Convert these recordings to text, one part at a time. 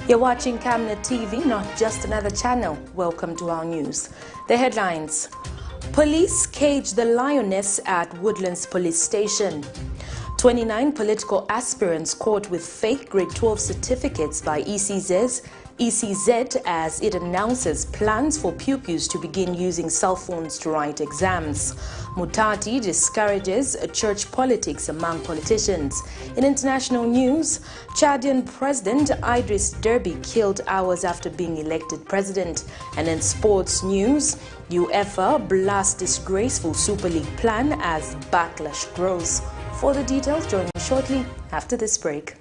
You're watching Camnet TV, not just another channel. Welcome to our news. The headlines. Police cage the lioness at Woodlands police station. 29 political aspirants caught with fake grade 12 certificates by ECZ as it announces plans for pupils to begin using cell phones to write exams. MUTATI discourages church politics among politicians. In international news, Chadian President IDRISS DEBY killed hours after being elected president. And in sports news, UEFA blasts disgraceful Super League plan as backlash grows. For the details, join me shortly after this break.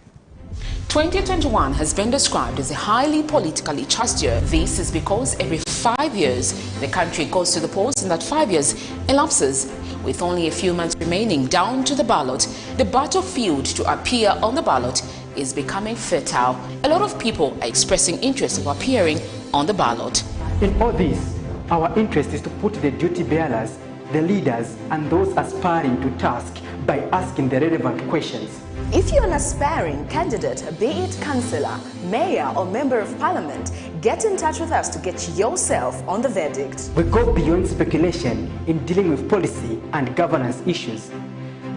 2021 has been described as a highly politically charged year. This is because every 5 years the country goes to the polls, and that 5 years elapses. With only a few months remaining down to the ballot, the battlefield to appear on the ballot is becoming fertile. A lot of people are expressing interest of appearing on the ballot. In all this, our interest is to put the duty bearers, the leaders, and those aspiring to task by asking the relevant questions. If you're an aspiring candidate, be it councillor, mayor, or member of parliament, get in touch with us to get yourself on the verdict. We go beyond speculation in dealing with policy and governance issues.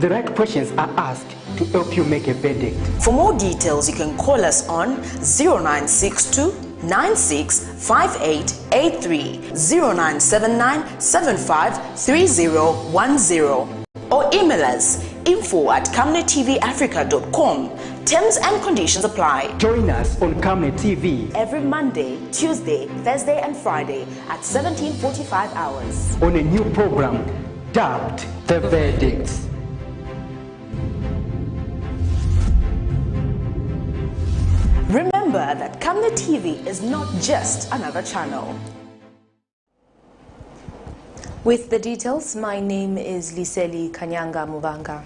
The right questions are asked to help you make a verdict. For more details, you can call us on 0962 965883, 0979 753010, or email us info@camnettvafrica.com. Terms and conditions apply. Join us on Camnet TV every Monday, Tuesday, Thursday, and Friday at 17:45 hours on a new program dubbed The Verdict. Remember that Camnet TV is not just another channel. With the details, my name is Liseli Kanyanga Muvanga.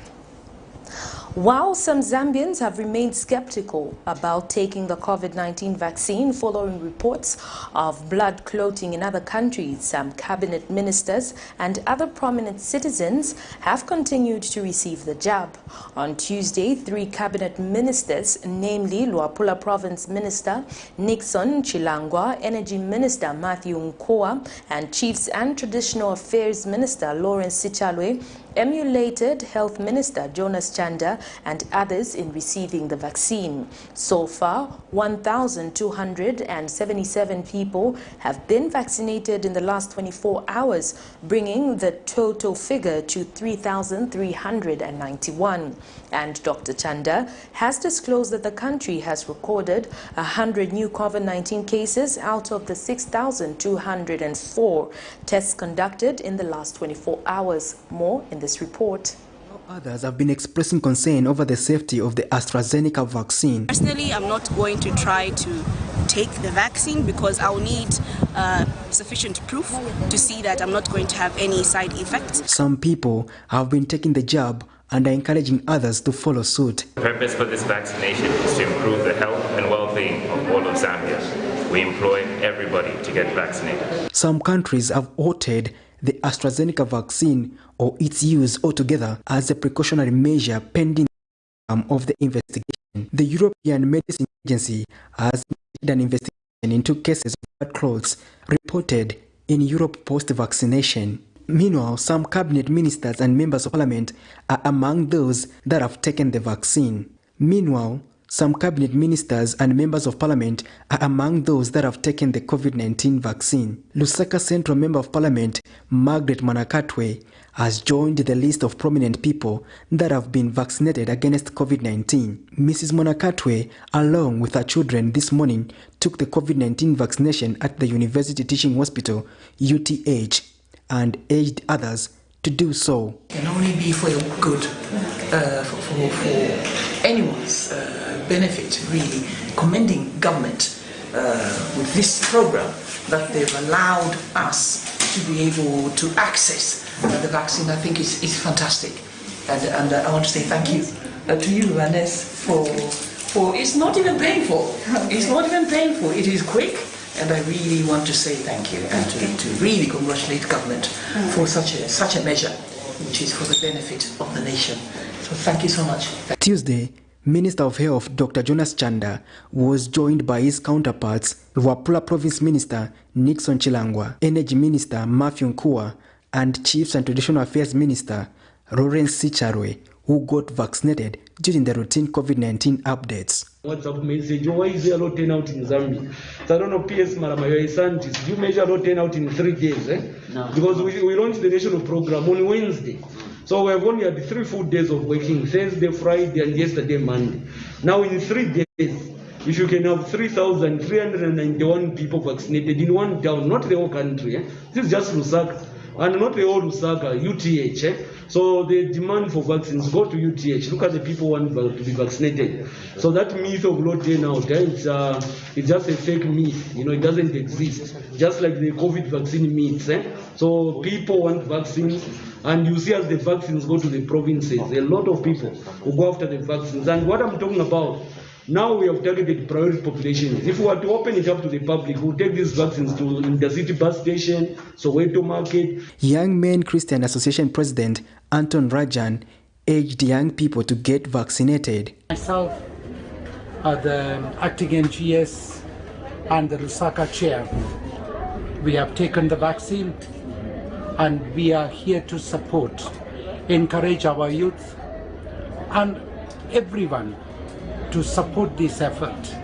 While some Zambians have remained skeptical about taking the COVID-19 vaccine following reports of blood clotting in other countries, some cabinet ministers and other prominent citizens have continued to receive the jab. On Tuesday, 3 cabinet ministers, namely Luapula Province Minister Nixon Chilangwa, Energy Minister Matthew Nkoa, and Chiefs and Traditional Affairs Minister Lawrence Sichalwe, emulated Health Minister Jonas Chanda and others in receiving the vaccine. So far, 1,277 people have been vaccinated in the last 24 hours, bringing the total figure to 3,391. And Dr. Chanda has disclosed that the country has recorded 100 new COVID-19 cases out of the 6,204 tests conducted in the last 24 hours. More in this report. Others have been expressing concern over the safety of the AstraZeneca vaccine. Personally, I'm not going to try to take the vaccine because I'll need sufficient proof to see that I'm not going to have any side effects. Some people have been taking the jab and are encouraging others to follow suit. The purpose for this vaccination is to improve the health and well-being of all of Zambia. We employ everybody to get vaccinated. Some countries have halted the AstraZeneca vaccine or its use altogether as a precautionary measure pending the outcome of the investigation. The European Medicine Agency has initiated an investigation into cases of blood clots reported in Europe post-vaccination. Meanwhile, some cabinet ministers and members of parliament are among those that have taken the vaccine. Some cabinet ministers and members of parliament are among those that have taken the COVID-19 vaccine. Lusaka Central Member of Parliament Margaret Manakatwe has joined the list of prominent people that have been vaccinated against COVID-19. Mrs. Manakatwe, along with her children this morning, took the COVID-19 vaccination at the University Teaching Hospital, UTH, and urged others to do so. It can only be for your good, for anyone's benefit, really. Commending government with this program that they've allowed us to be able to access the vaccine, I think is fantastic. And I want to say thank you to you, LIONESS, for it's not even painful. It's not even painful. It is quick. And I really want to say thank you and to really congratulate government for such a measure, which is for the benefit of the nation. So thank you so much. Tuesday, Minister of Health Dr. Jonas Chanda was joined by his counterparts, Luapula Province Minister Nixon Chilangwa, Energy Minister Matthew Nkua, and Chiefs and Traditional Affairs Minister Lawrence Sicharwe, who got vaccinated during the routine COVID-19 updates. WhatsApp message, why is there low turnout in Zambia? So I don't know, PS Marama, you're a scientist. You measure low turnout in 3 days, No. Because we launched the national program on Wednesday. So we have only had 3 full days of working, Thursday, Friday, and yesterday, Monday. Now in 3 days, if you can have 3,391 people vaccinated in one town, not the whole country, This is just Lusaka, and not the whole Lusaka, UTH, So the demand for vaccines, go to UTH, look at the people who want to be vaccinated. So that myth of low turnout, it's just a fake myth, it doesn't exist. Just like the COVID vaccine myths. So people want vaccines, and you see as the vaccines go to the provinces, a lot of people will go after the vaccines. And what I'm talking about, now we have targeted priority populations. If we were to open it up to the public, we'll take these vaccines to the city bus station, Soweto Market. Young Men Christian Association President Anton Rajan urged young people to get vaccinated. Myself, the acting NGS and the Lusaka chair, we have taken the vaccine and we are here to support, encourage our youth and everyone to support this effort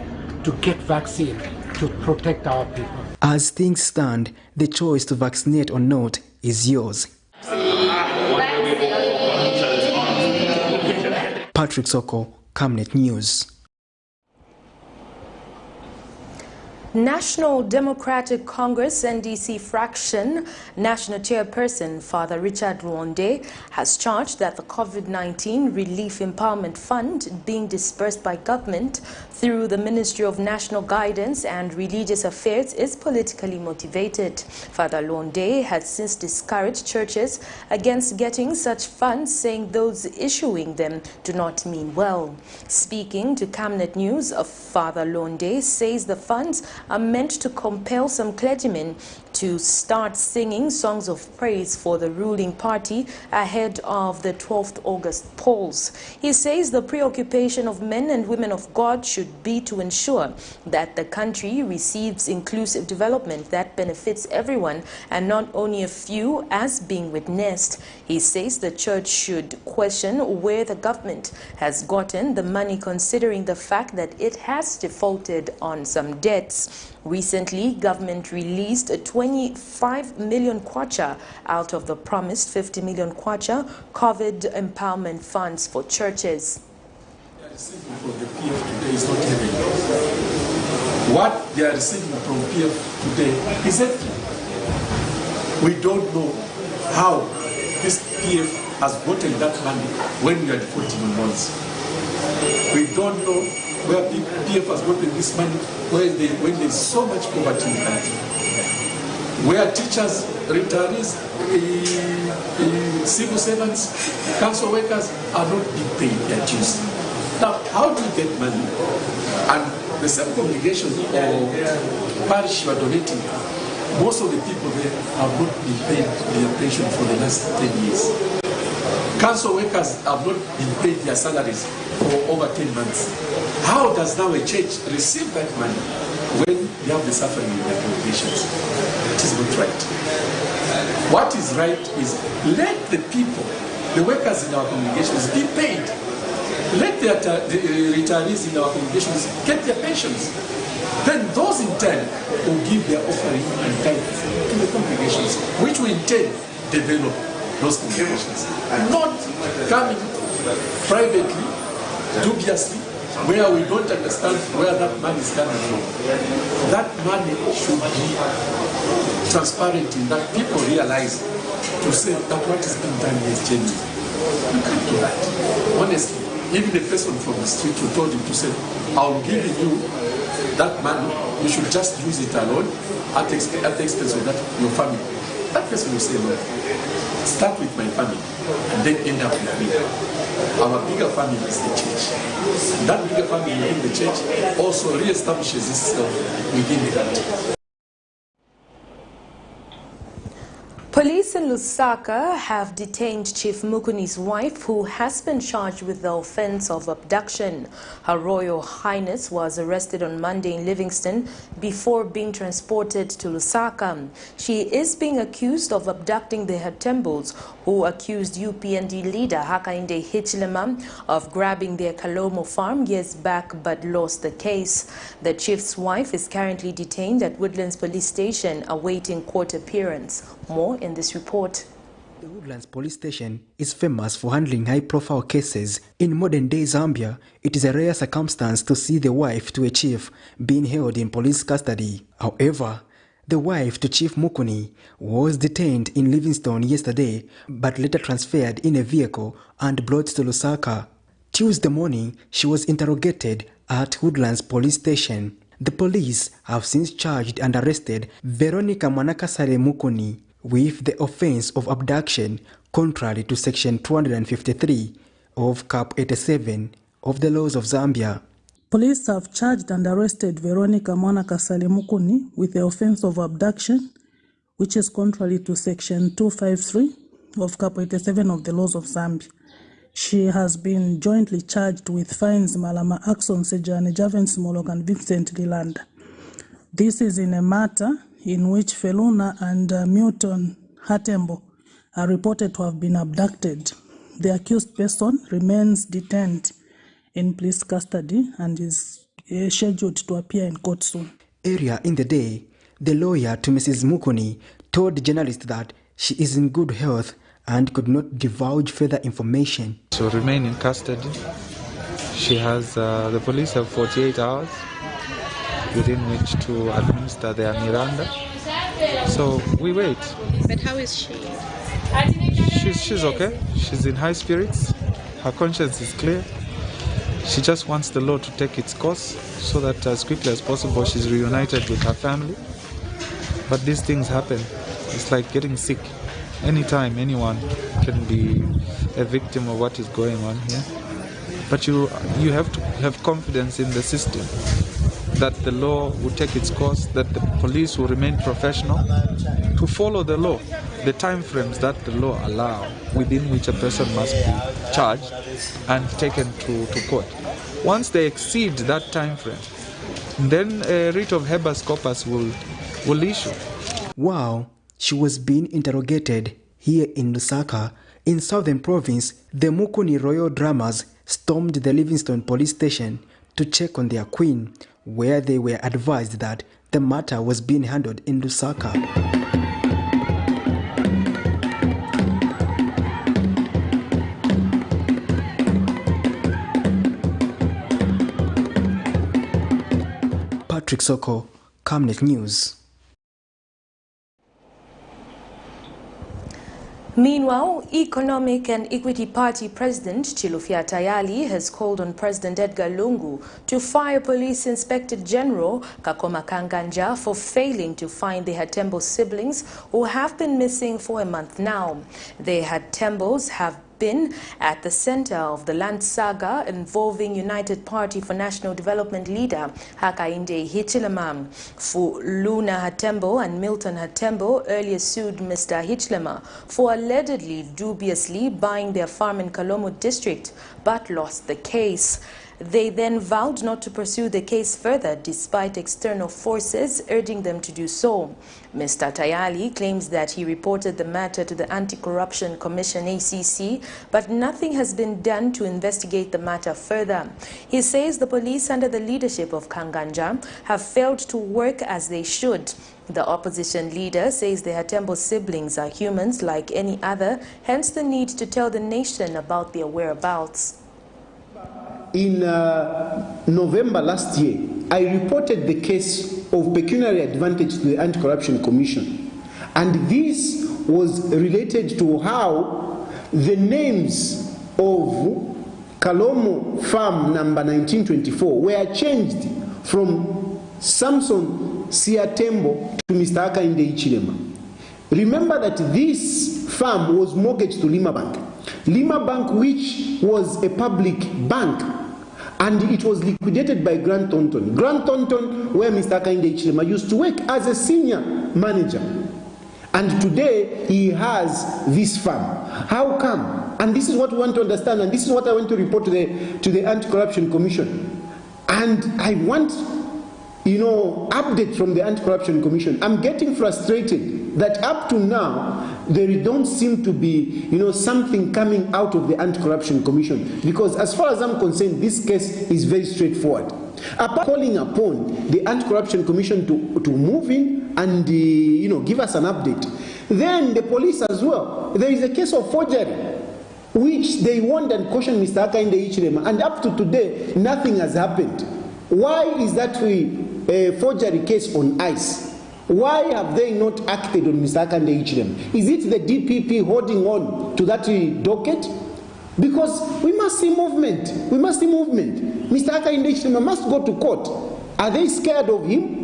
to get vaccine to protect our people. As things stand, the choice to vaccinate or not is yours. Patrick Soko, Camnet News. National Democratic Congress NDC fraction National Chairperson Father Richard Luonde has charged that the COVID-19 Relief Empowerment Fund being dispersed by government through the Ministry of National Guidance and Religious Affairs is politically motivated. Father Luonde has since discouraged churches against getting such funds, saying those issuing them do not mean well. Speaking to Camnet News, Father Luonde says the funds are meant to compel some clergymen to start singing songs of praise for the ruling party ahead of the 12th August polls. He says the preoccupation of men and women of God should be to ensure that the country receives inclusive development that benefits everyone and not only a few, as being witnessed. He says the church should question where the government has gotten the money, considering the fact that it has defaulted on some debts. Recently, government released a 25 million kwacha out of the promised 50 million kwacha COVID empowerment funds for churches. They are receiving from the PF today is not heavy. What they are receiving from PF today is empty. We don't know how this PF has gotten that money when we are defaulting on loans. We don't know where PF has gotten this money when there is so much poverty in the country. Where teachers, retirees, civil servants, council workers are not being paid their dues. Now, how do you get money? And the same congregation or parish you are donating, most of the people there have not been paid their pension for the last 10 years. Council workers have not been paid their salaries for over 10 months. How does now a church receive that money when they have the suffering in their congregations? It is not right. What is right is let the people, the workers in our congregations, be paid. Let the retirees in our congregations get their pensions. Then those in turn will give their offering and tithe to the congregations, which will in turn develop those congregations. Not coming privately, dubiously, where we don't understand where that money is coming from. That money should be transparent in that people realize to say that what is being done is genuine. You can't do that. Honestly, even the person from the street who told him to say, I'll give you that money, you should just use it alone at the expense of that, your family. That person will say, no, start with my family and then end up with me. Our bigger family is the church. And that bigger family within the church also reestablishes itself within the country. Police in Lusaka have detained Chief Mukuni's wife, who has been charged with the offense of abduction. Her Royal Highness was arrested on Monday in Livingston before being transported to Lusaka. She is being accused of abducting the Hatembos, who accused UPND leader Hakainde Hichilema of grabbing their Kalomo farm years back but lost the case. The chief's wife is currently detained at Woodlands Police Station awaiting court appearance. More in this report. The Woodlands Police Station is famous for handling high-profile cases. In modern-day Zambia, it is a rare circumstance to see the wife to a chief being held in police custody. However, the wife to Chief Mukuni was detained in Livingstone yesterday, but later transferred in a vehicle and brought to Lusaka. Tuesday morning, she was interrogated at Woodlands Police Station. The police have since charged and arrested Veronica Mwanakasale Mukuni with the offense of abduction, contrary to Section 253 of Cap 87 of the laws of Zambia. Police have charged and arrested Veronica Mwanakasale Mukuni with the offense of abduction, which is contrary to Section 253 of Cap 87 of the laws of Zambia. She has been jointly charged with fines Malama Axon Sejane Javens Molok and Vincent Lilanda. This is in a matter in which Feluna and Milton Hatembo are reported to have been abducted. The accused person remains detained in police custody and is scheduled to appear in court soon. Earlier in the day, the lawyer to Mrs. Mukuni told journalists that she is in good health and could not divulge further information. She will remain in custody. She has, the police have 48 hours within which to administer their Miranda. So we wait. But how is she? She's okay. She's in high spirits. Her conscience is clear. She just wants the law to take its course so that as quickly as possible she's reunited with her family. But these things happen. It's like getting sick. Anytime anyone can be a victim of what is going on here. But you have to have confidence in the system, that the law will take its course, that the police will remain professional, to follow the law, the time frames that the law allow within which a person must be charged and taken to court. Once they exceed that time frame, then a writ of habeas corpus will issue. While she was being interrogated here in Lusaka, in Southern Province, the Mukuni Royal Drummers stormed the Livingstone Police Station to check on their queen, where they were advised that the matter was being handled in Lusaka. Patrick Soko, Camnet News. Meanwhile, Economic and Equity Party President Chilufya Tayali has called on President Edgar Lungu to fire Police Inspector General Kakoma Kanganja for failing to find the Hatembo siblings who have been missing for a month now. The Hatembos have been at the center of the land saga involving United Party for National Development leader Hakainde Hichilema. Luna Hatembo and Milton Hatembo earlier sued Mr. Hichilema for allegedly dubiously buying their farm in Kalomo district but lost the case. They then vowed not to pursue the case further despite external forces urging them to do so. Mr. Tayali claims that he reported the matter to the Anti-Corruption Commission ACC, but nothing has been done to investigate the matter further. He says the police under the leadership of Kanganja have failed to work as they should. The opposition leader says the Hatembo siblings are humans like any other, hence the need to tell the nation about their whereabouts. In November last year, I reported the case of pecuniary advantage to the Anti-Corruption Commission. And this was related to how the names of Kalomo Farm number 1924 were changed from Samson Siatembo to Mr. Hakainde Hichilema. Remember that this farm was mortgaged to Lima Bank. Lima Bank, which was a public bank, and it was liquidated by Grant Thornton. Grant Thornton, where Mr. Hakainde Hichilema used to work as a senior manager. And today he has this farm. How come? And this is what we want to understand, and this is what I want to report to the Anti-Corruption Commission. And I want, update from the Anti-Corruption Commission. I'm getting frustrated that up to now, there don't seem to be, something coming out of the Anti-Corruption Commission. Because as far as I'm concerned, this case is very straightforward. Apart calling upon the Anti-Corruption Commission to move in and, give us an update. Then the police as well. There is a case of forgery, which they warned and cautioned Mr. Hakainde Hichilema, and up to today, nothing has happened. Why is that a forgery case on ice? Why have they not acted on Mr. Hakainde Hichilema? Is it the DPP holding on to that docket? Because we must see movement. We must see movement. Mr. Hakainde Hichilema must go to court. Are they scared of him?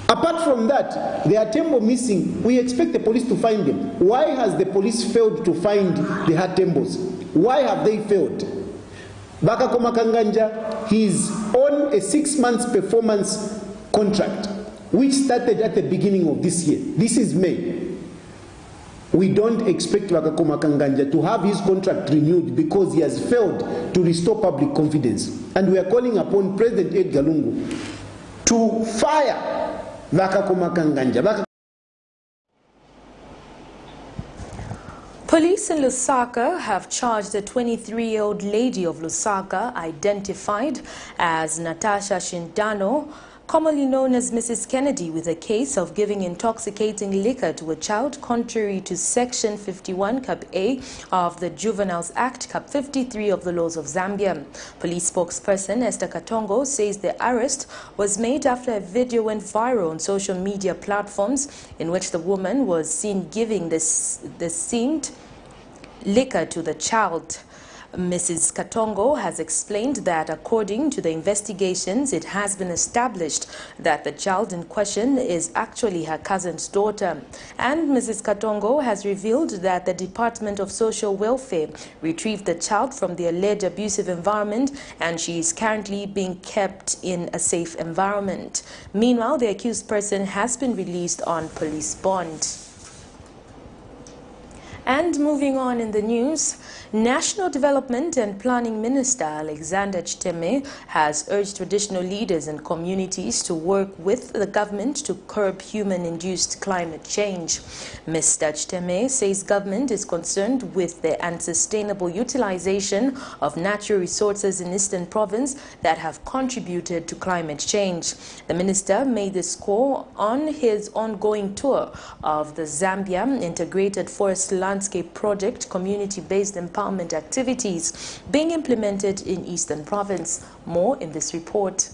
Apart from that, they are Tembo missing. We expect the police to find them. Why has the police failed to find the hard Tembos? Why have they failed? Bakakoma Kanganja, he's on a 6 months performance contract, which started at the beginning of this year. This is May. We don't expect Bakakoma Kanganja to have his contract renewed because he has failed to restore public confidence. And we are calling upon President Edgar Lungu to fire Bakakoma Kanganja. Police in Lusaka have charged a 23-year-old lady of Lusaka, identified as Natasha Shindano, commonly known as Mrs. Kennedy, with a case of giving intoxicating liquor to a child contrary to Section 51 Cap A of the Juveniles Act, Cap 53 of the laws of Zambia. Police spokesperson Esther Katongo says the arrest was made after a video went viral on social media platforms in which the woman was seen giving the seemed liquor to the child. Mrs. Katongo has explained that according to the investigations, it has been established that the child in question is actually her cousin's daughter. And Mrs. Katongo has revealed that the Department of Social Welfare retrieved the child from the alleged abusive environment, and she is currently being kept in a safe environment. Meanwhile, the accused person has been released on police bond. And moving on in the news, National Development and Planning Minister Alexander Chiteme has urged traditional leaders and communities to work with the government to curb human-induced climate change. Mr. Chiteme says government is concerned with the unsustainable utilization of natural resources in Eastern Province that have contributed to climate change. The minister made this call on his ongoing tour of the Zambia Integrated Forest Landscape Project, community-based empowerment activities being implemented in Eastern Province. More in this report.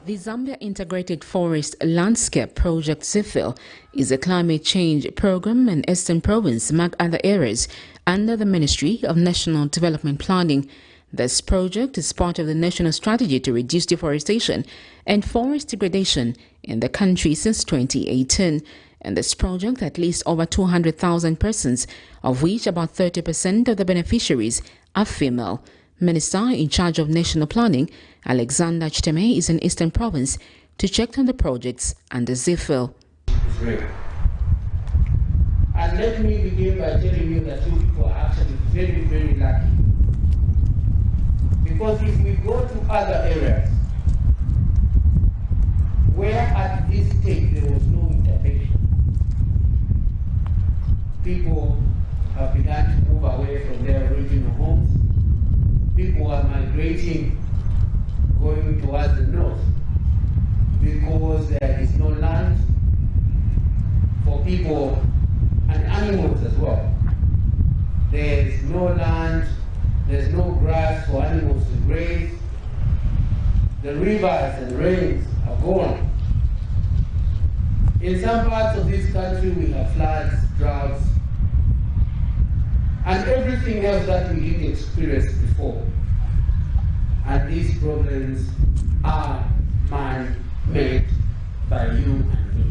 The Zambia Integrated Forest Landscape Project (ZIFL) is a climate change program in Eastern Province, among other areas, under the Ministry of National Development Planning. This project is part of the national strategy to reduce deforestation and forest degradation in the country since 2018. In this project, at least over 200,000 persons, of which about 30% of the beneficiaries are female. Minister in charge of national planning, Alexander Chiteme, is in Eastern Province to check on the projects and the ZIFL. And let me begin by telling you that you people are actually very, very lucky. Because if we go to other areas where at this stage there was no intervention, people have begun to move away from their original homes. People are migrating, going towards the north, because there is no land for people and animals as well. There is no land, there's no grass for animals to graze. The rivers and rains are gone. In some parts of this country we have floods, droughts, and everything else that we didn't experience before. And these problems are man-made by you and me.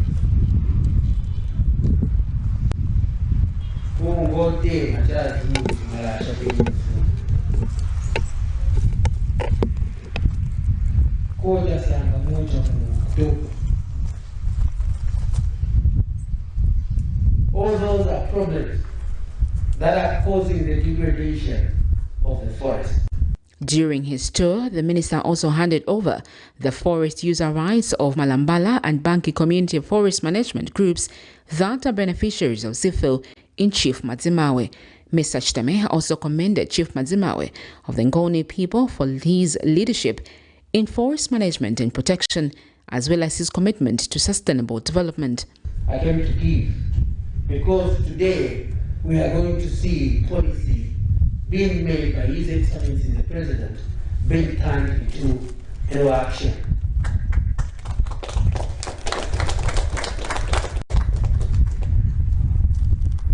degradation of the forest. During his tour, the minister also handed over the forest user rights of Malambala and Banki community forest management groups that are beneficiaries of CIFIL in Chief Madzimawe. Mr. Chitame also commended Chief Madzimawe of the Ngoni people for his leadership in forest management and protection, as well as his commitment to sustainable development. I came to give because today we are going to see policy being made by His Excellency the President being turned into action.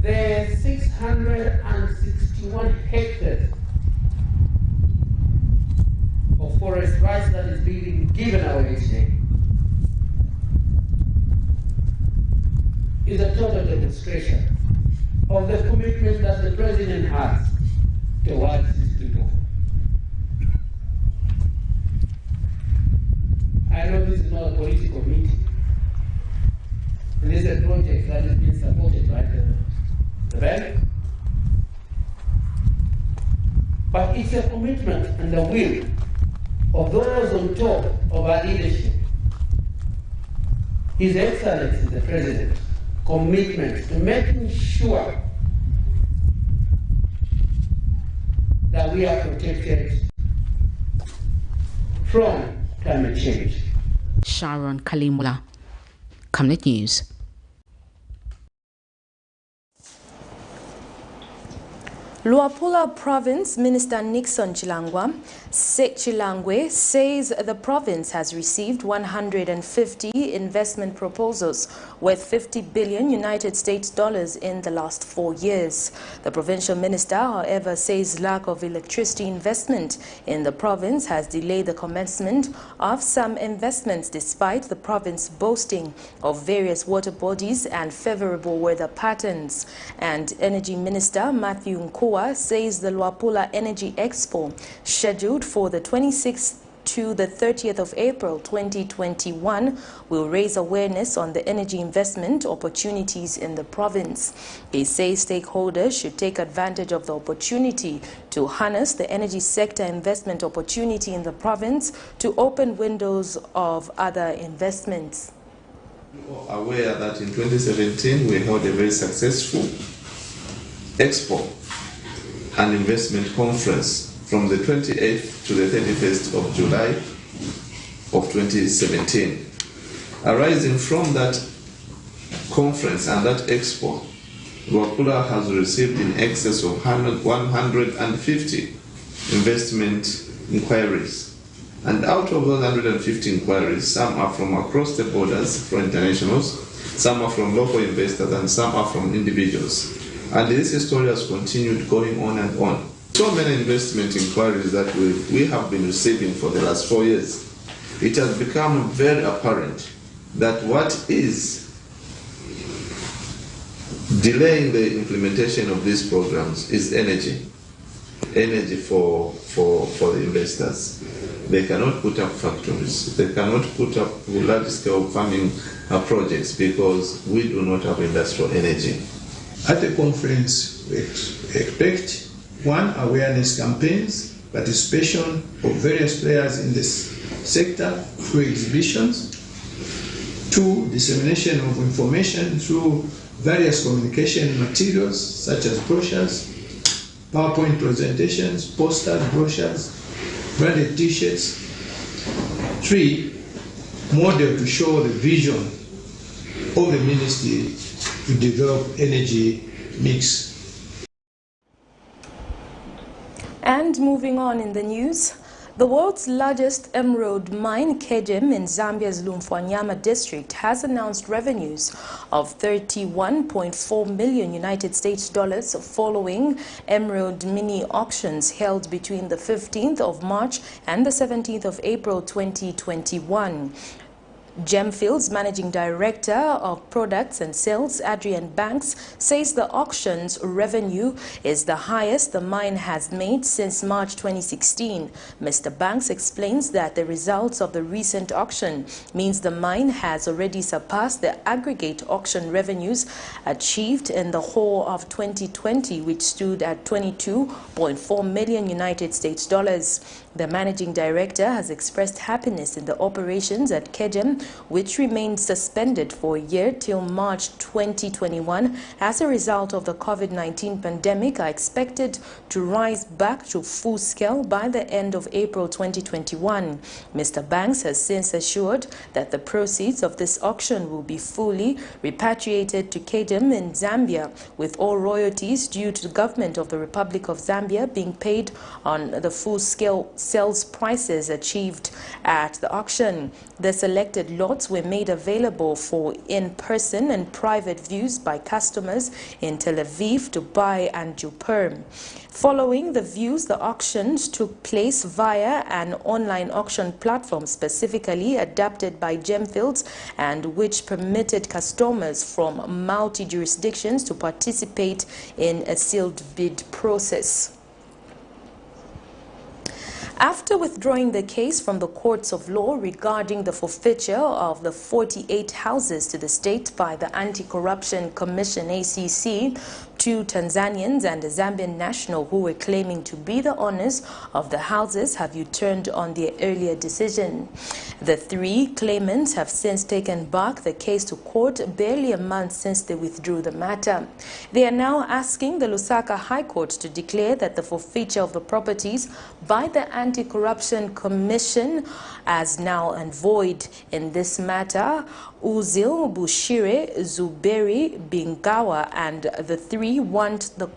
The 661 hectares of forest rights that is being given away today is a total demonstration of the commitment that the President has towards his people. I know this is not a political meeting, and this is a project that is being supported by the bank, but it's a commitment and the will of those on top of our leadership. His Excellency the President, commitment to making sure that we are protected from climate change. Sharon Kalimula, Camnet News. Luapula Province Minister Nixon Chilangwe says the province has received 150 investment proposals worth 50 billion United States dollars in the last 4 years. The provincial minister, however, says lack of electricity investment in the province has delayed the commencement of some investments despite the province boasting of various water bodies and favorable weather patterns. And Energy Minister Matthew Nkua says the Luapula Energy Expo, scheduled for the 26th to the 30th of April 2021, will raise awareness on the energy investment opportunities in the province. He says stakeholders should take advantage of the opportunity to harness the energy sector investment opportunity in the province to open windows of other investments. You are aware that in 2017 we held a very successful expo and investment conference from the 28th to the 31st of July of 2017. Arising from that conference and that expo, Luapula has received in excess of 150 investment inquiries. And out of those 150 inquiries, some are from across the borders for internationals, some are from local investors, and some are from individuals. And this story has continued going on and on. So many investment inquiries that we have been receiving for the last 4 years. It has become very apparent that what is delaying the implementation of these programs is energy. Energy for the investors. They cannot put up factories. They cannot put up large-scale farming projects because we do not have industrial energy. At the conference, we expect one, awareness campaigns, participation of various players in this sector through exhibitions. Two, dissemination of information through various communication materials such as brochures, PowerPoint presentations, posters, brochures, branded t-shirts. Three, model to show the vision of the ministry to develop energy mix. And moving on in the news, the world's largest emerald mine, KEGEM, in Zambia's Lumfwanyama district has announced revenues of 31.4 million United States dollars following emerald mini auctions held between the 15th of March and the 17th of April 2021. Gemfield's Managing Director of Products and Sales, Adrian Banks, says the auction's revenue is the highest the mine has made since March 2016. Mr. Banks explains that the results of the recent auction means the mine has already surpassed the aggregate auction revenues achieved in the whole of 2020, which stood at 22.4 million United States dollars. The Managing Director has expressed happiness in the operations at Kegem, which remained suspended for a year till March 2021 as a result of the COVID-19 pandemic, are expected to rise back to full scale by the end of April 2021. Mr. Banks has since assured that the proceeds of this auction will be fully repatriated to Kegem in Zambia, with all royalties due to the government of the Republic of Zambia being paid on the full-scale sales prices achieved at the auction. The selected lots were made available for in-person and private views by customers in Tel Aviv, Dubai and Japan. Following the views, the auctions took place via an online auction platform specifically adapted by Gemfields and which permitted customers from multi-jurisdictions to participate in a sealed bid process. After withdrawing the case from the courts of law regarding the forfeiture of the 48 houses to the state by the Anti-Corruption Commission ACC, 2 Tanzanians and a Zambian national who were claiming to be the owners of the houses have returned on their earlier decision. The 3 claimants have since taken back the case to court barely a month since they withdrew the matter. They are now asking the Lusaka High Court to declare that the forfeiture of the properties by the Anti-Corruption Commission as null and void. In this matter, Uzil, Bushire, Zuberi, Bingawa and the 3 want a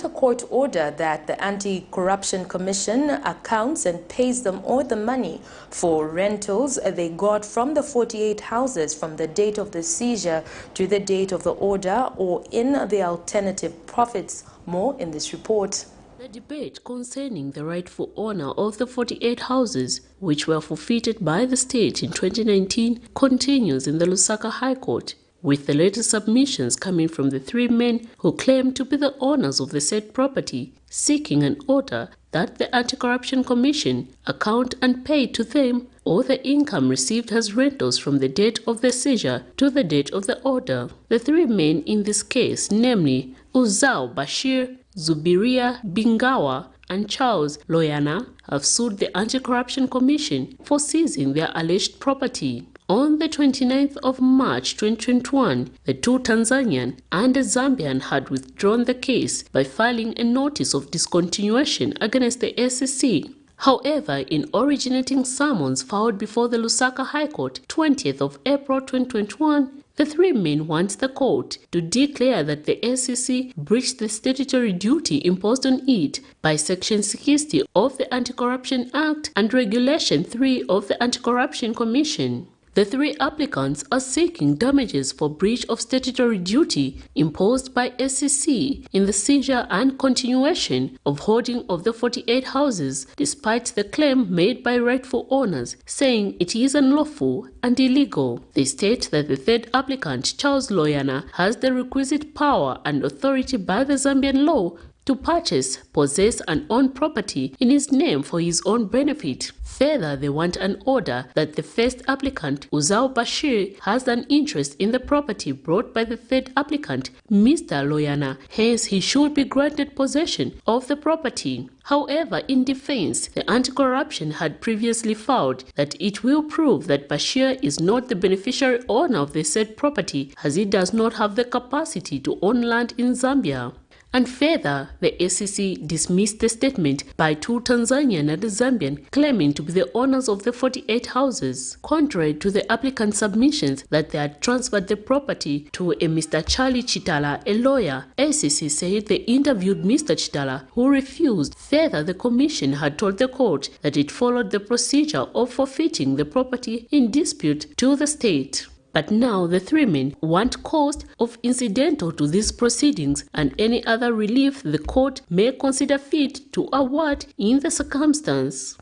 court order that the Anti-Corruption Commission accounts and pays them all the money for rentals they got from the 48 houses from the date of the seizure to the date of the order, or in the alternative profits. More in this report. The debate concerning the rightful owner of the 48 houses, which were forfeited by the state in 2019, continues in the Lusaka High Court, with the latest submissions coming from the 3 men who claim to be the owners of the said property, seeking an order that the Anti-Corruption Commission account and pay to them all the income received as rentals from the date of the seizure to the date of the order. The 3 men in this case, namely Uzao Bashir, Zubiria Bingawa and Charles Loyana, have sued the Anti-Corruption Commission for seizing their alleged property. On the 29th of March 2021, the 2 Tanzanian and a Zambian had withdrawn the case by filing a notice of discontinuation against the SEC. However, in originating summons filed before the Lusaka High Court 20th of April 2021, the 3 men want the court to declare that the SEC breached the statutory duty imposed on it by Section 60 of the Anti-Corruption Act and Regulation 3 of the Anti-Corruption Commission. The 3 applicants are seeking damages for breach of statutory duty imposed by SEC in the seizure and continuation of holding of the 48 houses, despite the claim made by rightful owners, saying it is unlawful and illegal. They state that the 3rd applicant, Charles Loyana, has the requisite power and authority by the Zambian law to purchase, possess and own property in his name for his own benefit. Further, they want an order that the first applicant, Uzao Bashir, has an interest in the property brought by the 3rd applicant, Mr. Loyana. Hence, he should be granted possession of the property. However, in defense, the Anti-Corruption had previously filed that it will prove that Bashir is not the beneficiary owner of the said property, as he does not have the capacity to own land in Zambia. And further, the SEC dismissed the statement by 2 Tanzanian and a Zambian claiming to be the owners of the 48 houses, contrary to the applicant's submissions that they had transferred the property to a Mr. Charlie Chitala, a lawyer. SEC said they interviewed Mr. Chitala, who refused. Further, the commission had told the court that it followed the procedure of forfeiting the property in dispute to the state. But now the 3 men want cost of incidental to these proceedings and any other relief the court may consider fit to award in the circumstance.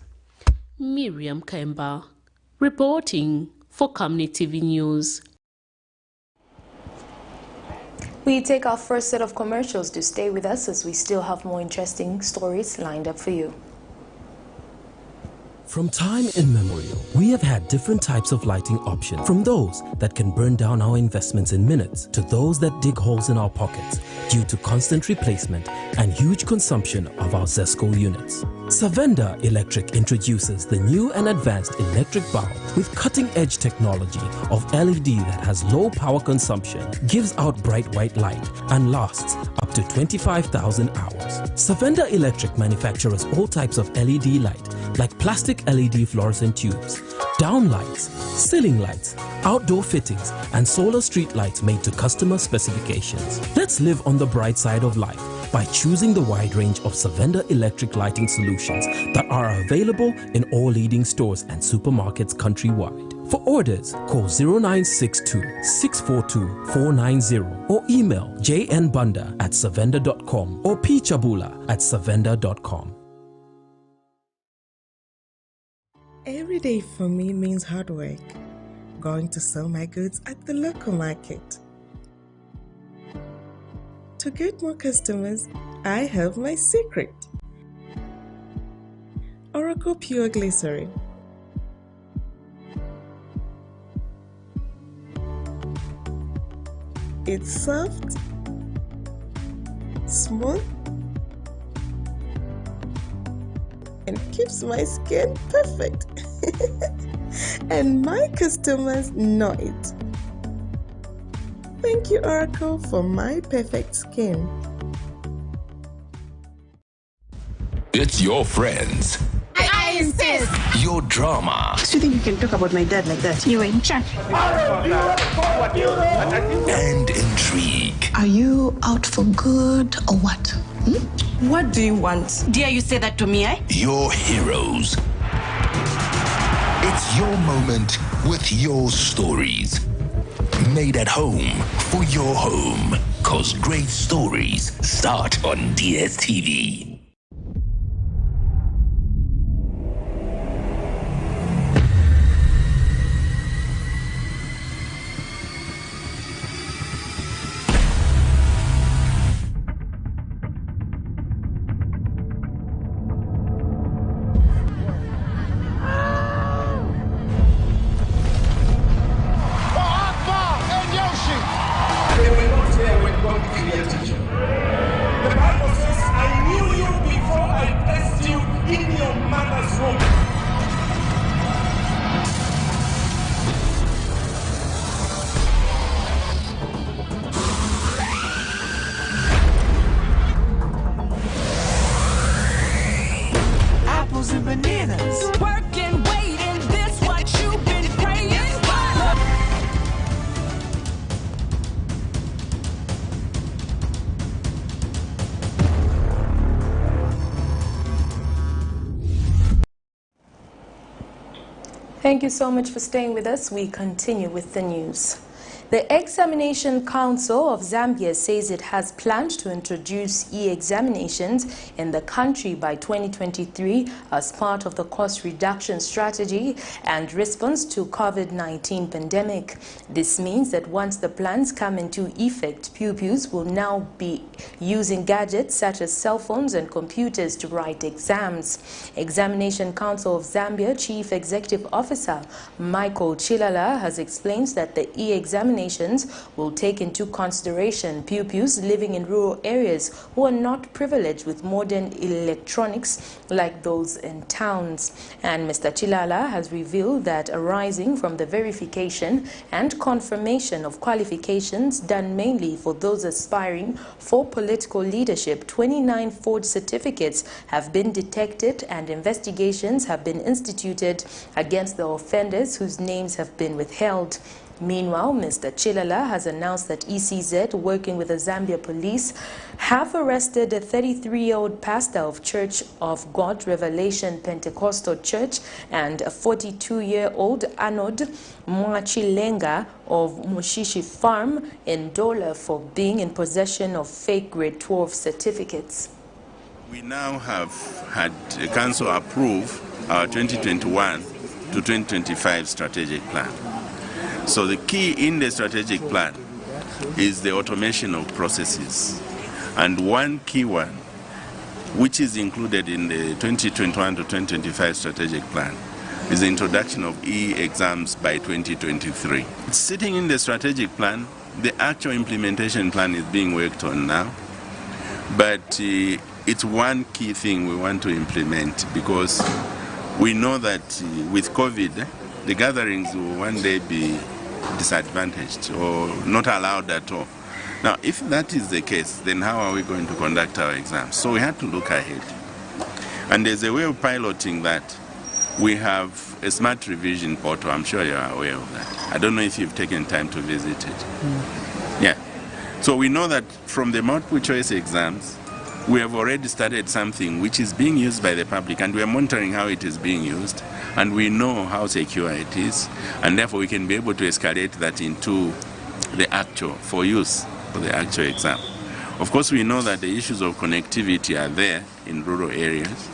Miriam Kemba, Reporting for Camnet TV News. We take our first set of commercials. To stay with us as we still have more interesting stories lined up for you. From time immemorial, we have had different types of lighting options, from those that can burn down our investments in minutes to those that dig holes in our pockets due to constant replacement and huge consumption of our ZESCO units. Savenda Electric introduces the new and advanced electric bulb with cutting-edge technology of LED that has low power consumption, gives out bright white light, and lasts up to 25,000 hours. Savenda Electric manufactures all types of LED light, like plastic LED fluorescent tubes, down lights, ceiling lights, outdoor fittings, and solar street lights made to customer specifications. Let's live on the bright side of life by choosing the wide range of Savenda electric lighting solutions that are available in all leading stores and supermarkets countrywide. For orders, call 0962-642-490 or email jnbunda@savenda.com or pchabula@savenda.com. Every day for me means hard work. Going to sell my goods at the local market. To get more customers, I have my secret. Oracle Pure Glycerin. It's soft, smooth, and keeps my skin perfect. And my customers know it. Thank you, Oracle, for my perfect skin. It's your friends. I insist. Your drama. Do you think you can talk about my dad like that? You ain't chat. And intrigue. Are you out for good or what? What do you want? Dare you say that to me, eh? Your heroes. It's your moment with your stories. Made at home for your home. 'Cause great stories start on DSTV. And bananas. Work and wait, and this what you've been praying for. Thank you so much for staying with us. We continue with the news. The Examination Council of Zambia says it has planned to introduce e-examinations in the country by 2023 as part of the cost reduction strategy and response to COVID-19 pandemic. This means that once the plans come into effect, pupils will now be using gadgets such as cell phones and computers to write exams. Examination Council of Zambia Chief Executive Officer Michael Chilala has explained that the e-examinations will take into consideration pupils living in rural areas who are not privileged with modern electronics like those in towns. And Mr. Chilala has revealed that arising from the verification and confirmation of qualifications done mainly for those aspiring for political leadership, 29 forged certificates have been detected and investigations have been instituted against the offenders whose names have been withheld. Meanwhile, Mr. Chilala has announced that ECZ, working with the Zambia police, have arrested a 33-year-old pastor of Church of God Revelation Pentecostal Church and a 42-year-old Anod Mwachilenga of Mushishi Farm in Dola for being in possession of fake grade 12 certificates. We now have had a council approve our 2021 to 2025 strategic plan. So the key in the strategic plan is the automation of processes. And one key one, which is included in the 2021 to 2025 strategic plan, is the introduction of e-exams by 2023. It's sitting in the strategic plan. The actual implementation plan is being worked on now. But it's one key thing we want to implement, because we know that with COVID, the gatherings will one day be disadvantaged or not allowed at all. Now, if that is the case, then how are we going to conduct our exams? So we had to look ahead. And there's a way of piloting that. We have a smart revision portal. I'm sure you're aware of that. I don't know if you've taken time to visit it. Yeah. So we know that from the multiple choice exams, we have already started something which is being used by the public, and we are monitoring how it is being used, and we know how secure it is, and therefore we can be able to escalate that into the actual, for use for the actual exam. Of course, we know that the issues of connectivity are there in rural areas,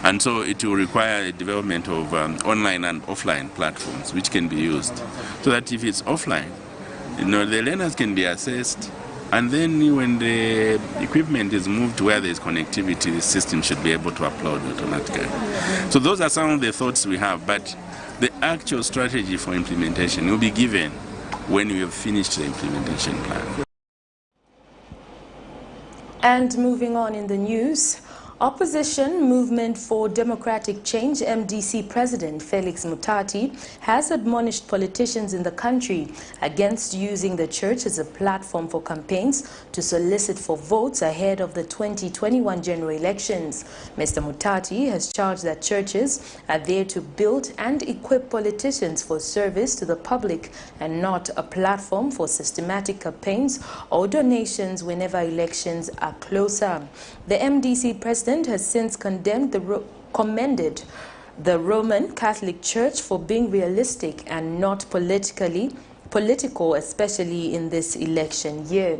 and so it will require a development of online and offline platforms which can be used, so that if it's offline, the learners can be assessed, and then when the equipment is moved to where there's connectivity, the system should be able to upload automatically. So those are some of the thoughts we have, but the actual strategy for implementation will be given when we have finished the implementation plan. And moving on in the news, Opposition Movement for Democratic Change MDC President Felix Mutati has admonished politicians in the country against using the church as a platform for campaigns to solicit for votes ahead of the 2021 general elections. Mr. Mutati has charged that churches are there to build and equip politicians for service to the public and not a platform for systematic campaigns or donations whenever elections are closer. The MDC president has since commended the Roman Catholic Church for being realistic and not political, especially in this election year.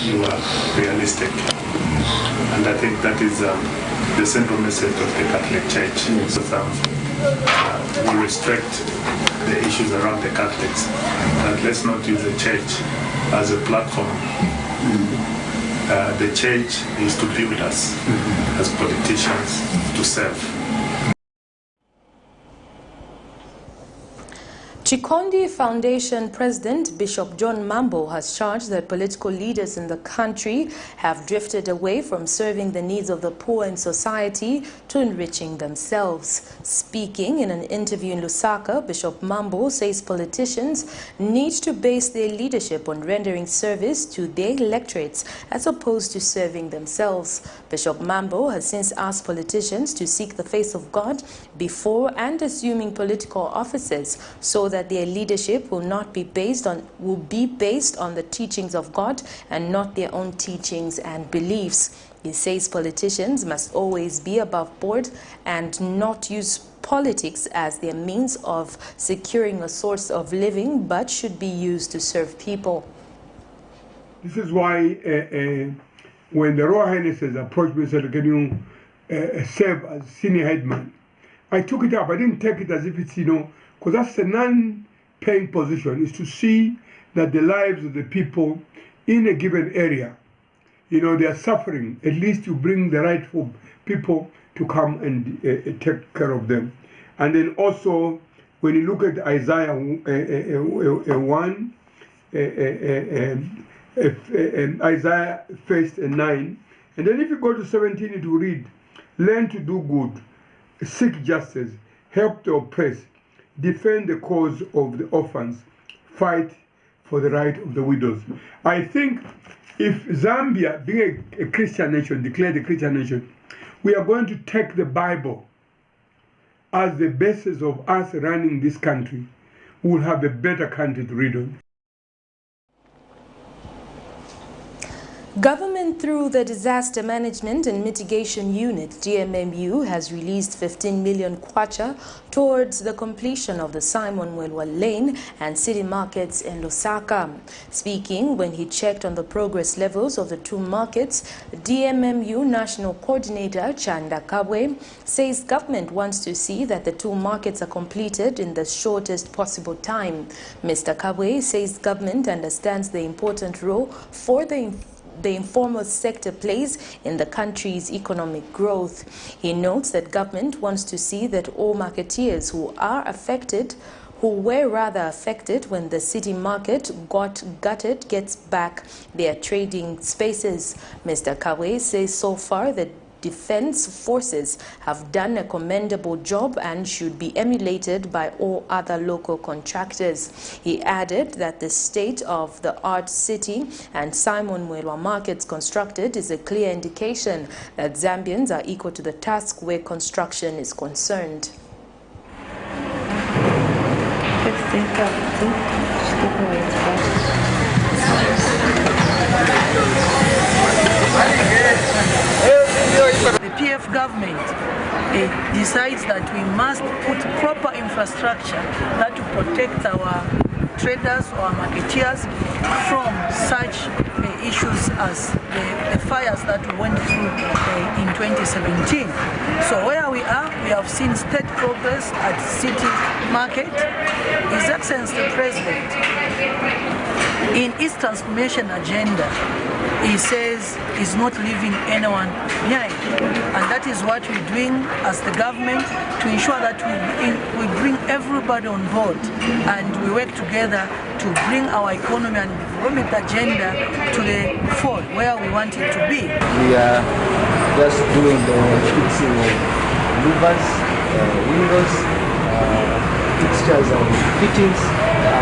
You are realistic, and I think that is the central message of the Catholic Church. So we restrict the issues around the Catholics, but let's not use the church as a platform. The church is to build us as politicians to serve. Chikondi Foundation President Bishop John Mambo has charged that political leaders in the country have drifted away from serving the needs of the poor in society to enriching themselves. Speaking in an interview in Lusaka, Bishop Mambo says politicians need to base their leadership on rendering service to their electorates as opposed to serving themselves. Bishop Mambo has since asked politicians to seek the face of God before and assuming political offices, so that their leadership will be based on the teachings of God and not their own teachings and beliefs. He says politicians must always be above board and not use politics as their means of securing a source of living, but should be used to serve people. This is why when the Royal Highnesses approached me and said, can you serve as senior headman? I took it up. I didn't take it as if it's, because that's a non-paying position, is to see that the lives of the people in a given area, they are suffering. At least you bring the right for people to come and take care of them. And then also, when you look at Isaiah 1, Isaiah 1 and 9, and then if you go to 17, it will read, learn to do good, seek justice, help the oppressed, defend the cause of the orphans, fight for the right of the widows. I think if Zambia, being a Christian nation, declared a Christian nation, we are going to take the Bible as the basis of us running this country, we will have a better country to read on. Government through the Disaster Management and Mitigation Unit, DMMU, has released 15 million kwacha towards the completion of the Simon Mwelwa Lane and city markets in Lusaka. Speaking when he checked on the progress levels of the two markets, DMMU National Coordinator Chanda Kabwe says government wants to see that the two markets are completed in the shortest possible time. Mr. Kabwe says government understands the important role for the informal sector plays in the country's economic growth. He notes that government wants to see that all marketeers who were rather affected when the city market got gutted gets back their trading spaces. Mr. Kawe says so far that Defense forces have done a commendable job and should be emulated by all other local contractors. He added that the state-of-the-art city and Simon Mwelwa markets constructed is a clear indication that Zambians are equal to the task where construction is concerned. The PF government decides that we must put proper infrastructure that to protect our traders or our marketeers from such issues as the fires that we went through in 2017. So where we are, we have seen steady progress at city market. His Excellency the President, in his transformation agenda, he says he's not leaving anyone behind. And that is what we're doing as the government to ensure that we bring everybody on board and we work together to bring our economy and development agenda to the fore where we want it to be. We are just doing the fixing of louvers, windows, fixtures and fittings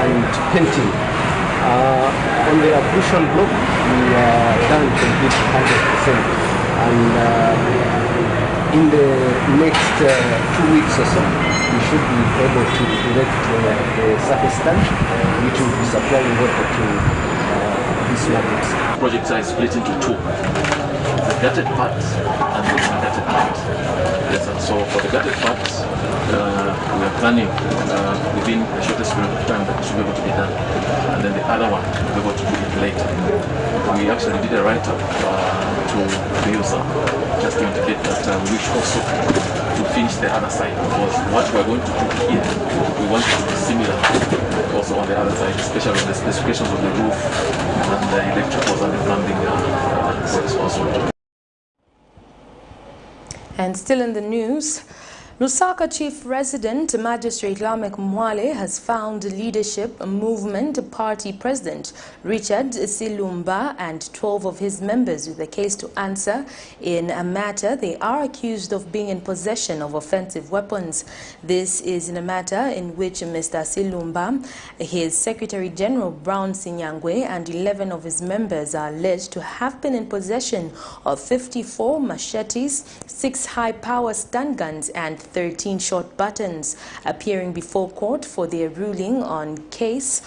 and painting. On the ablution block, we are done complete 100%, and in the next 2 weeks or so, we should be able to erect the surface tank, which will be supplying water to these markets. Projects are split into two: the gutted part and the ungutted part. Yes, and so for the gutted parts, we are planning within the shortest period of time that it should be able to be done, and then the other one we'll be able to do it later. We actually did a write-up to the user just to indicate that we wish also to finish the other side, because what we are going to do here, we want it to be similar also on the other side, especially the specifications of the roof and the electricals and the plumbing works also. And still in the news, Lusaka Chief Resident Magistrate Lamek Mwale has found Leadership Movement Party President Richard Silumba and 12 of his members with a case to answer in a matter they are accused of being in possession of offensive weapons. This is in a matter in which Mr. Silumba, his Secretary General Brown Sinyangwe, and 11 of his members are alleged to have been in possession of 54 machetes, 6 high-power stun guns, and 13 short buttons. Appearing before court for their ruling on case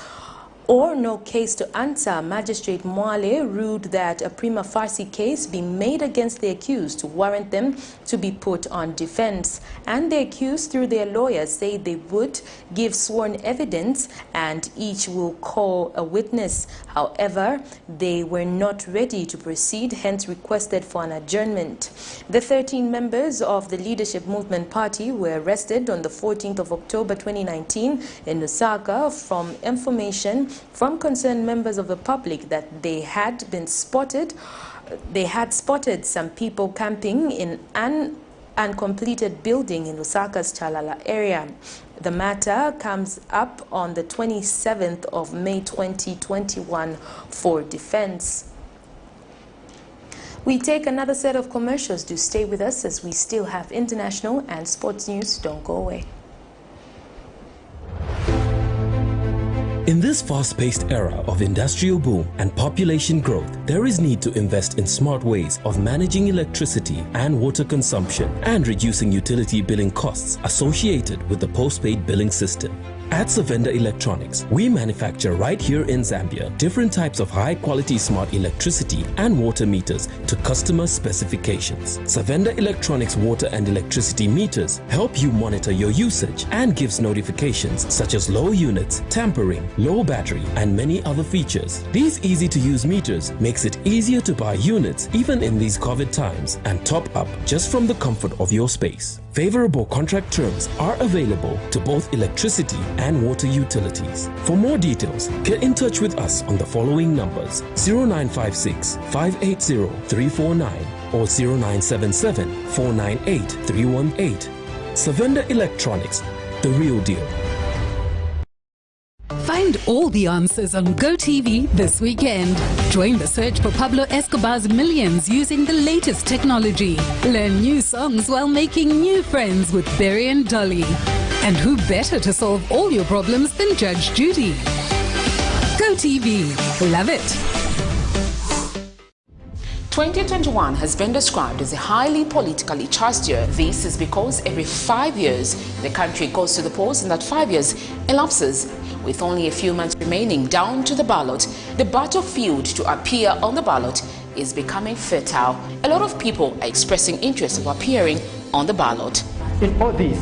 or no case to answer, Magistrate Mwale ruled that a prima facie case be made against the accused to warrant them to be put on defense. And the accused, through their lawyers, say they would give sworn evidence and each will call a witness. However, they were not ready to proceed, hence requested for an adjournment. The 13 members of the Leadership Movement Party were arrested on the 14th of October 2019 in Lusaka from information from concerned members of the public that they had spotted some people camping in an uncompleted building in Lusaka's Chalala area. The matter comes up on the 27th of May 2021 for defense. We take another set of commercials. Do stay with us as we still have international and sports news. Don't go away. In this fast-paced era of industrial boom and population growth, there is need to invest in smart ways of managing electricity and water consumption and reducing utility billing costs associated with the postpaid billing system. At Savenda Electronics, we manufacture right here in Zambia different types of high-quality smart electricity and water meters to customer specifications. Savenda Electronics water and electricity meters help you monitor your usage and gives notifications such as low units, tampering, low battery, and many other features. These easy-to-use meters makes it easier to buy units even in these COVID times and top up just from the comfort of your space. Favorable contract terms are available to both electricity and water utilities. For more details, get in touch with us on the following numbers: 0956 580 349 or 0977 498 318. Savenda Electronics, the real deal. Find all the answers on GoTV this weekend. Join the search for Pablo Escobar's millions using the latest technology. Learn new songs while making new friends with Berry and Dolly. And who better to solve all your problems than Judge Judy? GoTV. Love it. 2021 has been described as a highly politically charged year. This is because every 5 years the country goes to the polls, and that 5 years elapses with only a few months remaining down to the ballot. The battlefield to appear on the ballot is becoming fertile. A lot of people are expressing interest of appearing on the ballot. In all this,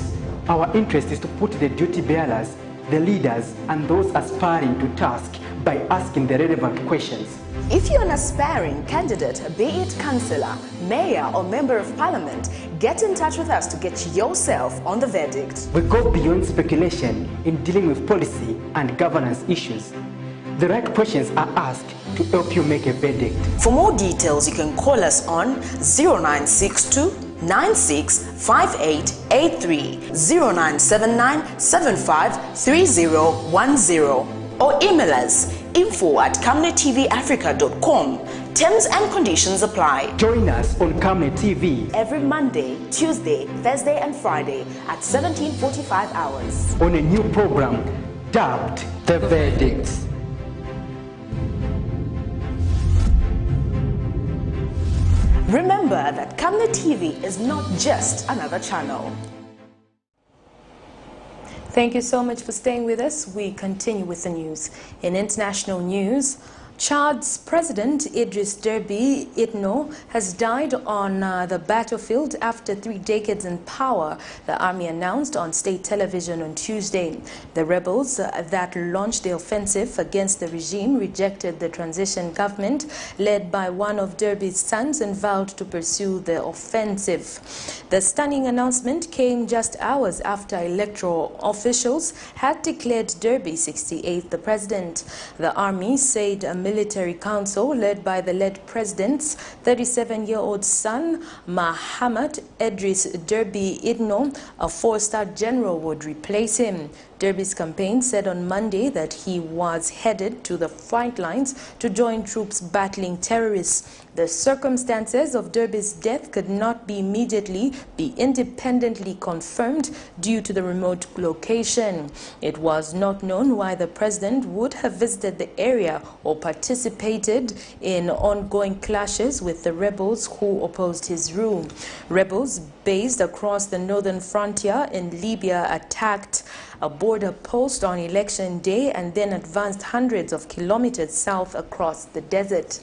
our interest is to put the duty bearers, the leaders, and those aspiring to task by asking the relevant questions. If you're an aspiring candidate, be it councillor, mayor, or member of parliament, get in touch with us to get yourself on the verdict. We go beyond speculation in dealing with policy and governance issues. The right questions are asked to help you make a verdict. For more details, you can call us on 0962 965883, 0979 753010, or email us info@camnettvafrica.com. Terms and conditions apply. Join us on Camnet TV every Monday, Tuesday, Thursday, and Friday at 17:45 hours on a new program dubbed The Verdict. Remember that Camnet TV is not just another channel. Thank you so much for staying with us. We continue with the news. In international news, Chad's President Idriss Deby Itno has died on the battlefield after 3 decades in power, the army announced on state television on Tuesday. The rebels that launched the offensive against the regime rejected the transition government led by one of Derby's sons and vowed to pursue the offensive. The stunning announcement came just hours after electoral officials had declared Derby 68th the president. The army said a military council led by the late president's 37-year-old son, Mahamat Idriss Deby Itno, a 4-star general, would replace him. Derby's campaign said on Monday that he was headed to the front lines to join troops battling terrorists. The circumstances of Derby's death could not be independently confirmed due to the remote location. It was not known why the president would have visited the area or participated in ongoing clashes with the rebels who opposed his rule. Rebels based across the northern frontier in Libya attacked a border post on election day and then advanced hundreds of kilometers south across the desert.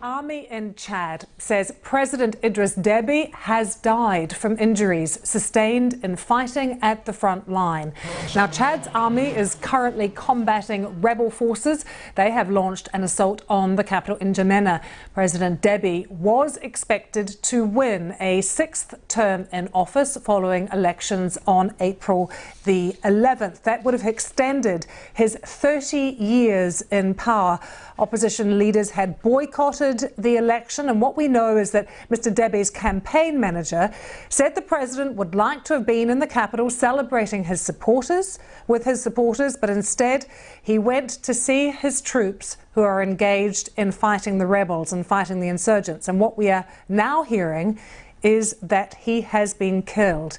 Army in Chad says President Idriss Deby has died from injuries sustained in fighting at the front line. Now, Chad's army is currently combating rebel forces. They have launched an assault on the capital in N'Djamena. President Deby was expected to win a 6th term in office following elections on April the 11th. That would have extended his 30 years in power. Opposition leaders had boycotted the election, and what we know is that Mr. Deby's campaign manager said the president would like to have been in the capital celebrating his supporters, but instead he went to see his troops who are engaged in fighting the rebels and fighting the insurgents. And what we are now hearing is that he has been killed.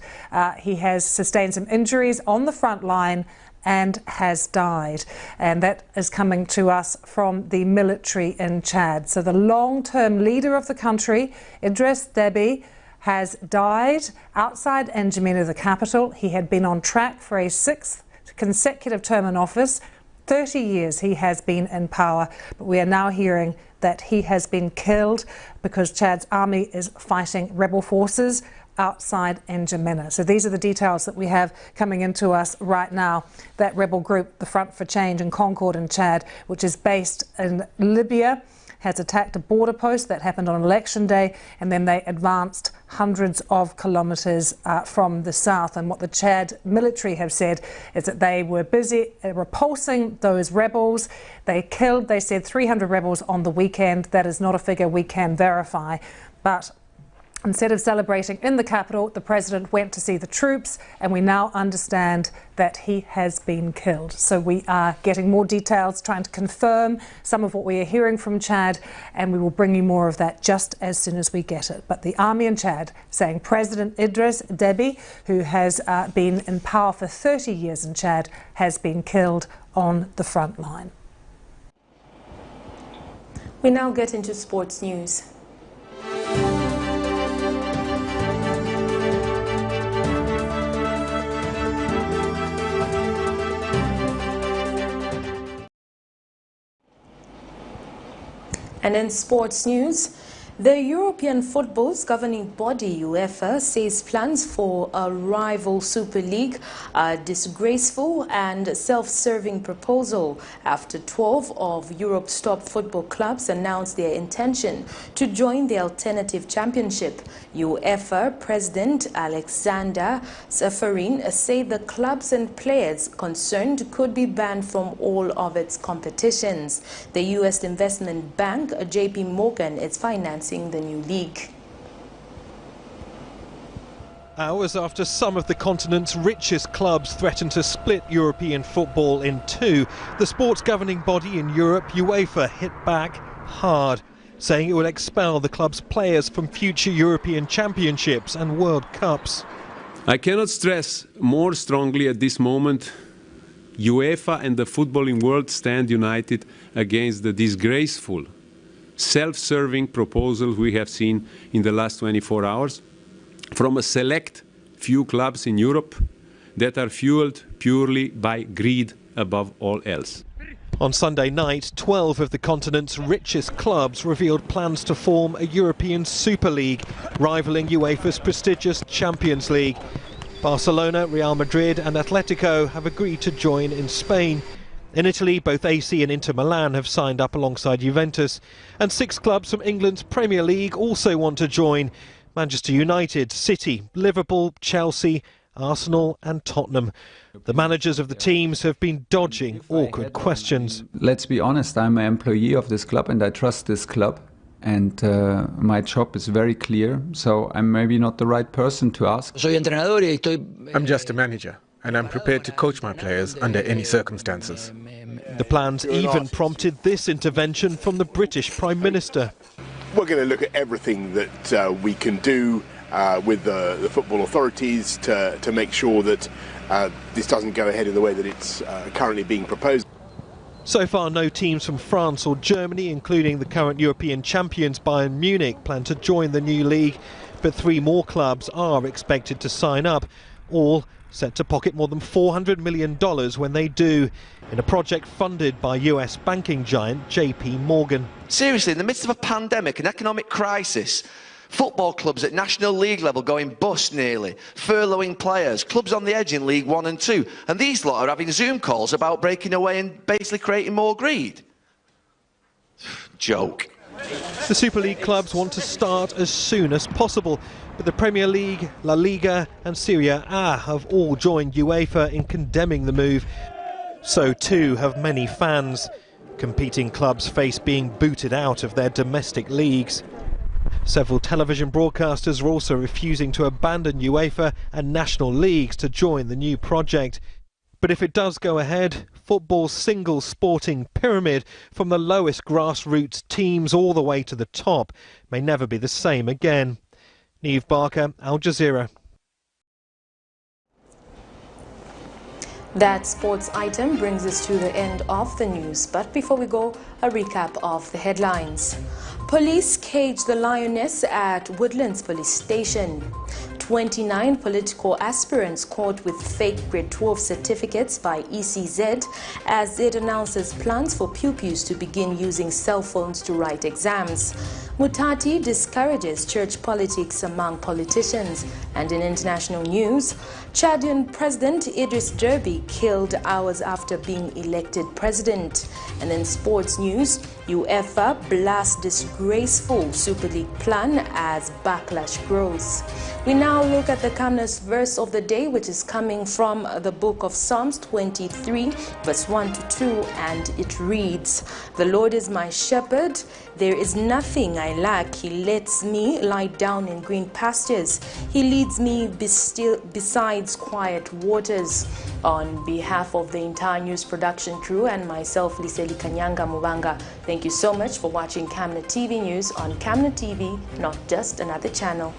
He has sustained some injuries on the front line and has died. And that is coming to us from the military in Chad. So the long-term leader of the country, Idriss Deby, has died outside N'Djamena, the capital. He had been on track for a 6th consecutive term in office. 30 years he has been in power, but we are now hearing that he has been killed because Chad's army is fighting rebel forces outside N'Djamena. So these are the details that we have coming into us right now. That rebel group, the Front for Change in Concord in Chad, which is based in Libya, has attacked a border post that happened on election day, and then they advanced hundreds of kilometres from the south. And what the Chad military have said is that they were busy repulsing those rebels. They killed, they said, 300 rebels on the weekend. That is not a figure we can verify, but instead of celebrating in the capital, the president went to see the troops, and we now understand that he has been killed. So we are getting more details, trying to confirm some of what we are hearing from Chad, and we will bring you more of that just as soon as we get it. But the army in Chad saying President Idriss Deby, who has been in power for 30 years in Chad, has been killed on the front line. We now get into sports news. And in sports news, the European football's governing body, UEFA, says plans for a rival Super League are disgraceful and self-serving proposal after 12 of Europe's top football clubs announced their intention to join the alternative championship. UEFA President Alexander Safarin said the clubs and players concerned could be banned from all of its competitions. The U.S. investment bank JP Morgan is financing the new league. Hours after some of the continent's richest clubs threatened to split European football in two, the sports governing body in Europe, UEFA, hit back hard, saying it would expel the club's players from future European championships and World Cups. I cannot stress more strongly at this moment, UEFA and the footballing world stand united against the disgraceful, self-serving proposals we have seen in the last 24 hours from a select few clubs in Europe that are fueled purely by greed above all else. On Sunday night, 12 of the continent's richest clubs revealed plans to form a European Super League, rivaling UEFA's prestigious Champions League. Barcelona, Real Madrid and Atletico have agreed to join in Spain. In Italy, both AC and Inter Milan have signed up alongside Juventus, and 6 clubs from England's Premier League also want to join: Manchester United, City, Liverpool, Chelsea, Arsenal and Tottenham. The managers of the teams have been dodging awkward questions. Let's be honest, I'm an employee of this club and I trust this club, and my job is very clear, so I'm maybe not the right person to ask. I'm just a manager, and I'm prepared to coach my players under any circumstances. The plans even prompted this intervention from the British Prime Minister. We're going to look at everything that we can do with the football authorities to make sure that this doesn't go ahead in the way that it's currently being proposed. So far, no teams from France or Germany, including the current European champions Bayern Munich, plan to join the new league, but 3 more clubs are expected to sign up, all set to pocket more than $400 million when they do, in a project funded by US banking giant JP Morgan. Seriously, in the midst of a pandemic, an economic crisis, football clubs at National League level going bust nearly, furloughing players, clubs on the edge in League 1 and 2, and these lot are having Zoom calls about breaking away and basically creating more greed. Joke. The Super League clubs want to start as soon as possible, but the Premier League, La Liga and Serie A have all joined UEFA in condemning the move. So too have many fans. Competing clubs face being booted out of their domestic leagues. Several television broadcasters are also refusing to abandon UEFA and national leagues to join the new project. But if it does go ahead, football's single sporting pyramid, from the lowest grassroots teams all the way to the top, may never be the same again. Neve Barker, Al Jazeera. That sports item brings us to the end of the news. But before we go, a recap of the headlines. Police cage the lioness at Woodlands Police Station. 29 political aspirants caught with fake grade 12 certificates by ECZ as it announces plans for pupils to begin using cell phones to write exams. MUTATI discourages church politics among politicians. And in international news, Chadian President IDRISS DEBY killed hours after being elected president. And in sports news, UEFA blasts disgraceful Super League plan as backlash grows. We now look at the Camnet verse of the day, which is coming from the book of Psalms 23, verse 1 to 2, and it reads, "The Lord is my shepherd, there is nothing I lack. He lets me lie down in green pastures. He leads me besides quiet waters." On behalf of the entire news production crew and myself, Liseli Kanyanga Mubanga, thank you so much for watching Camnet TV News on Camnet TV, not just another channel.